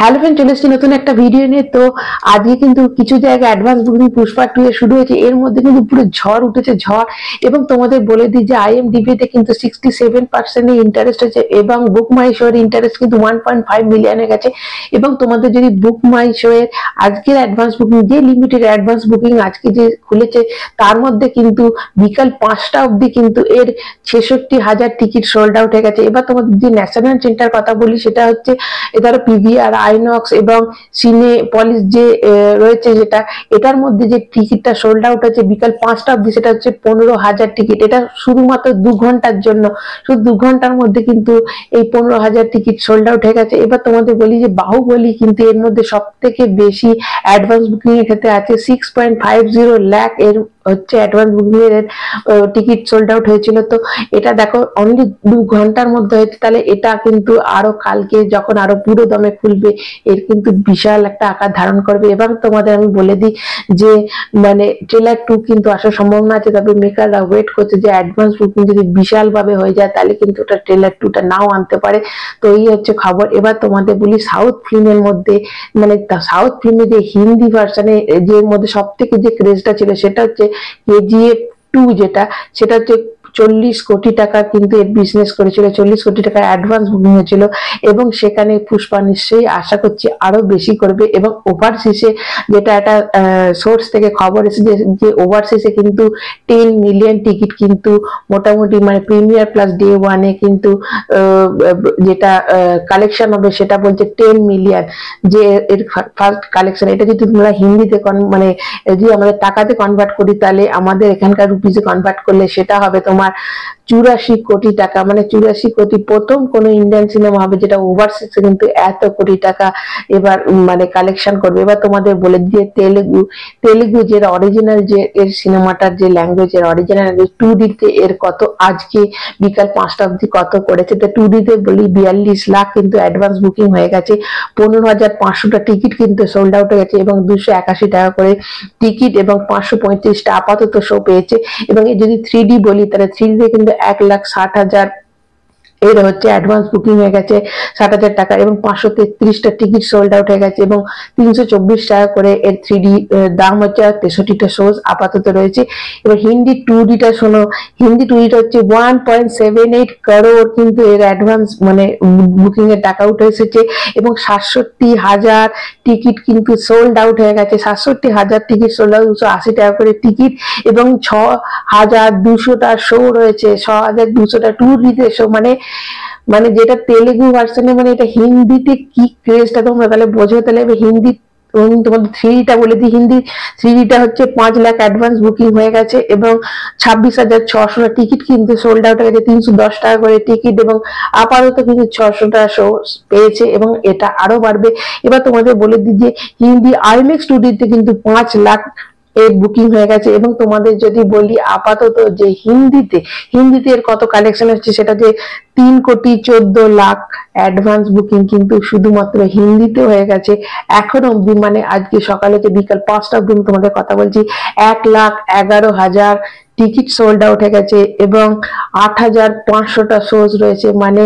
Hello friend, চলে এসেছি নতুন একটা ভিডিও নিয়ে। তো আজকে কিন্তু কিছু জায়গায় অ্যাডভান্স বুকিং পুষ্পা 2 এ শুরু হয়েছে। এর মধ্যে কিন্তু পুরো ঝড় উঠেছে, ঝড়। এবং তোমাদের বলে দিই যে IMDb তে কিন্তু 67% ইন্টারেস্ট হয়েছে এবং বুক মাই শো এর ইন্টারেস্ট কিন্তু 1.5 মিলিয়নে গেছে। এবং তোমাদের যদি বুক মাই শো এর আজকের অ্যাডভান্স বুকিং, যে লিমিটেড অ্যাডভান্স বুকিং আজকে যে খুলেছে, তার মধ্যে কিন্তু বিকাল 5টা অবধি কিন্তু এর 66,000 টিকিট সোল্ড আউট হয়ে গেছে। এবার তোমাদের যে ন্যাশনাল সেন্টার কথা বলি, সেটা হচ্ছে ধরো পিভিআর, আইনক্স এবং সিনেপলিস যে রয়েছে, যেটা এটার মধ্যে যে টিকিটটা সোল্ড আউট হচ্ছে বিকাল 5টা অবধি, সেটা হচ্ছে 15,000 টিকিট। এটা শুধুমাত্র 2 ঘন্টার জন্য, শুধু 2 ঘন্টার মধ্যে কিন্তু এই 15,000 টিকিট সোল্ড আউট হয়ে গেছে। এবার তোমাদের বলি যে বাহুবলী কিন্তু এর মধ্যে সব থেকে বেশি অ্যাডভান্স বুকিং এর ক্ষেত্রে আছে। 6.50 লাখ এর হচ্ছে অ্যাডভান্স বুকিং এর টিকিট সোল্ড আউট হয়েছিল। তো এটা দেখো অনলি 2 ঘন্টার মধ্যে হয়েছে। তাহলে এটা কিন্তু আরো কালকে যখন আরো পুরো দমে খুলবে, এর কিন্তু বিশাল একটা আকার ধারণ করবে। এবার তোমাদের আমি বলে দিই যে মানে ট্রেলার 2 কিন্তু আসার সম্ভাবনা আছে, তবে মেকাররা ওয়েট করছে যে অ্যাডভান্স বুকিং যদি বিশাল ভাবে হয়ে যায়, তাহলে কিন্তু ওটা ট্রেলার 2টা নাও আনতে পারে। তো এই হচ্ছে খবর। এবার তোমাদের বলি সাউথ ফিল্মের মধ্যে, মানে সাউথ ফিল্মে যে হিন্দি ভার্সনে যে মধ্যে সব থেকে যে ক্রেজটা ছিল, সেটা হচ্ছে KGF 2, যেটা সেটা হচ্ছে 40 কোটি টাকা কিন্তু এর বিজনেস করেছিল, 40 কোটি টাকা অ্যাডভান্স বুকিং হয়েছিল। এবং সেখানে পুষ্পা নিশ্চয়ই আশা করছি আরো বেশি করবে। এবং ওভারসিসে, যেটা একটা সোর্স থেকে খবর এসেছে যে ওভারসিসে কিন্তু 10 মিলিয়ন টিকিট কিন্তু মোটামুটি, মানে প্রিমিয়ার প্লাস ডে ওয়ানে কিন্তু যেটা কালেকশন হবে, সেটা বলছে 10 মিলিয়ন যে এর ফার্স্ট কালেকশন। এটা যদি তোমরা হিন্দিতে মানে যদি আমাদের টাকাতে কনভার্ট করি, তাহলে আমাদের এখানকার রুপিসে কনভার্ট করলে সেটা হবে তোমার 84 কোটি টাকা। মানে 84 কোটি, প্রথম কোন ইন্ডিয়ান সিনেমা হবে যেটা ওভারসিসে কিন্তু এত কোটি টাকা এবার মানে কালেকশন করবে। এবার তোমাদের বলে দিয়ে তেলেগু যে অরিজিনাল, যে এর সিনেমাটার যে ল্যাঙ্গুয়েজ, এর অরিজিনাল 2D তে এর কত আজকে বিকাল 5টা অবধি কত করেছে। তো 2D তে বলি 42 লাখ কিন্তু অ্যাডভান্স বুকিং হয়ে গেছে। 15,500টা টিকিট কিন্তু সোল্ড আউট হয়ে গেছে এবং 281 টাকা করে টিকিট এবং 535টা আপাতত শো পেয়েছে। এবং যদি 3D বলি, তাহলে 3D তে কিন্তু 1,60,000 এর হচ্ছে অ্যাডভান্স বুকিং হয়ে গেছে, 60,000 টাকা, এবং 533টা টিকিট সোল্ড আউট হয়ে গেছে এবং 324 টাকা করে এর 3D দাম হচ্ছে। আর 63টা শোজ আপাতত রয়েছে। এবার হিন্দি 2Dটা শোনো, হিন্দি 2Dটা হচ্ছে 1.78 করোড় কিন্তু এর অ্যাডভান্স মানে বুকিং এর টাকা উঠে এসেছে এবং 67,000 টিকিট কিন্তু সোল্ড আউট হয়ে গেছে। 67,000 টিকিট সোল্ড আউট, 280 টাকা করে টিকিট এবং 6,200টা শো রয়েছে, 6,200টা 2Dতে শো। মানে যেটা তেলেগু ভার্সনে, মানে এটা হিন্দিতে কি ক্রেজটা তোমরা তাহলে বোঝো। তাহলে হিন্দি তোমাদের 3Dটা বলে দিই। হিন্দি 3Dটা হচ্ছে 5 লাখ অ্যাডভান্স বুকিং হয়ে গেছে এবং 26,600 টিকিট কিন্তু সোল্ড আউট হয়ে গেছে, 310 টাকা করে টিকিট এবং আপাতত কিন্তু 600টা শো পেয়েছে এবং এটা আরো বাড়বে। এবার তোমাদের বলে দিই যে হিন্দি আইম্যাক্স 2Dতে কিন্তু 5 লাখ এর বুকিং হয়ে গেছে। এবং তোমাদের যদি বলি আপাতত যে হিন্দিতে এর কত কালেকশন হচ্ছে, সেটা যে 3,14,00,000 অ্যাডভান্স বুকিং কিন্তু শুধুমাত্র হিন্দিতে হয়ে গেছে এখন অব্দি। মানে আজকে সকালে যে বিকাল 5টা অব্দি তোমাদের কথা বলছি, 1,11,000 টিকিট সোল্ড আউট হয়ে গেছে এবং 8,500টা শোজ রয়েছে। মানে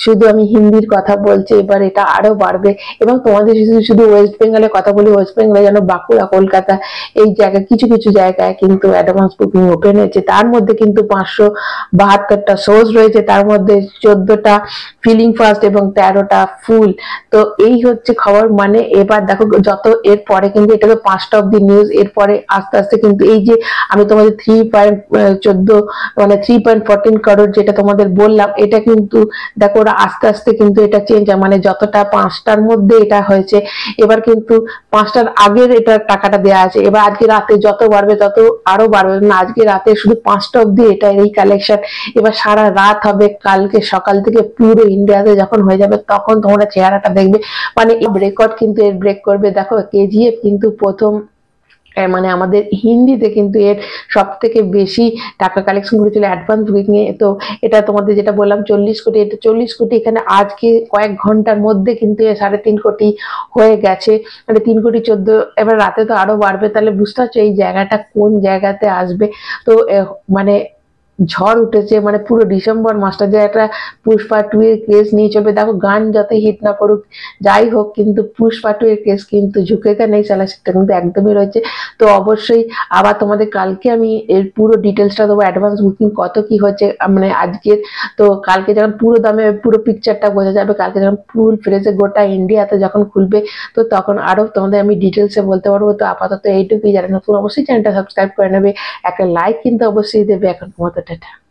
শুধু আমি হিন্দির কথা বলছি, এবার এটা আরো বাড়বে। এবং তোমাদের শুধু ওয়েস্ট বেঙ্গলের কথা বলি, ওয়েস্ট বেঙ্গলে যেন বাঁকুড়া, কলকাতা এই জায়গায় কিছু কিছু জায়গায় কিন্তু অ্যাডভান্স বুকিং ওপেন হয়েছে। তার মধ্যে কিন্তু 572টা শোজ রয়েছে, তার মধ্যে 14টা ফিলিং ফার্স্ট এবং 13টা ফুল। তো এই হচ্ছে খবর। মানে এবার দেখো যত এর পরে কিন্তু এটা তো 5টা অব্দি নিউজ, এরপরে আস্তে আস্তে কিন্তু এই যে আমি তোমাদের 3.14 মানে 3.14 করোড় যেটা তোমাদের বললাম, এটা কিন্তু দেখো ওরা আস্তে আস্তে কিন্তু এটা চেঞ্জ হয়। মানে যতটা 5টার মধ্যে এটা হয়েছে, এবার কিন্তু 5টার আগের এটা টাকাটা দেওয়া আছে। এবার আজকে রাতে যত বাড়বে তত আরো বাড়বে। না, আজকে রাতে শুধু 5টা অব্দি এটা এই কালেকশন। এবার সারা রাত হবে, কালকে সকাল থেকে পুরো ইন্ডিয়াতে যখন হয়ে যাবে, তখন তোমরা চেহারাটা দেখবে। মানে এই রেকর্ড কিন্তু এর ব্রেক করবে। দেখো KGF কিন্তু প্রথম, মানে আমাদের হিন্দিতে কিন্তু এর সব থেকে বেশি টাকা কালেকশন করেছিল অ্যাডভান্স বুকিং এ। তো এটা তোমাদের যেটা বললাম 40 কোটি, এটা 40 কোটি এখানে আজকে কয়েক ঘন্টার মধ্যে কিন্তু 3.5 কোটি হয়ে গেছে, মানে 3,14,00,000। এবার রাতে তো আরো বাড়বে। তাহলে বুঝতে পারছো এই জায়গাটা কোন জায়গাতে আসবে। তো মানে ঝড় উঠেছে, মানে পুরো ডিসেম্বর মাসটা যে একটা পুষ্পা 2 এর কেস নিয়ে চলবে। দেখো গান যতই হিট না করুক যাই হোক, কিন্তু পুষ্পা 2 এর কেস কিন্তু ঝুঁকেগা নেই সালা, সেটা কিন্তু একদমই রয়েছে। তো অবশ্যই আবার তোমাদের কালকে আমি এর পুরো ডিটেলসটা দেবো, অ্যাডভান্স বুকিং কত কি হচ্ছে মানে আজকের। তো কালকে যখন পুরো দামে পুরো পিকচারটা বোঝা যাবে, কালকে যখন ফুল ফ্রেজে গোটা ইন্ডিয়াতে যখন খুলবে, তো তখন আরো তোমাদের আমি ডিটেলসে বলতে পারবো। তো আপাতত এইটুকুই, যারা নতুন অবশ্যই চ্যানেলটা সাবস্ক্রাইব করে নেবে, একটা লাইক কিন্তু অবশ্যই দেবে। এখন মতো টাটা।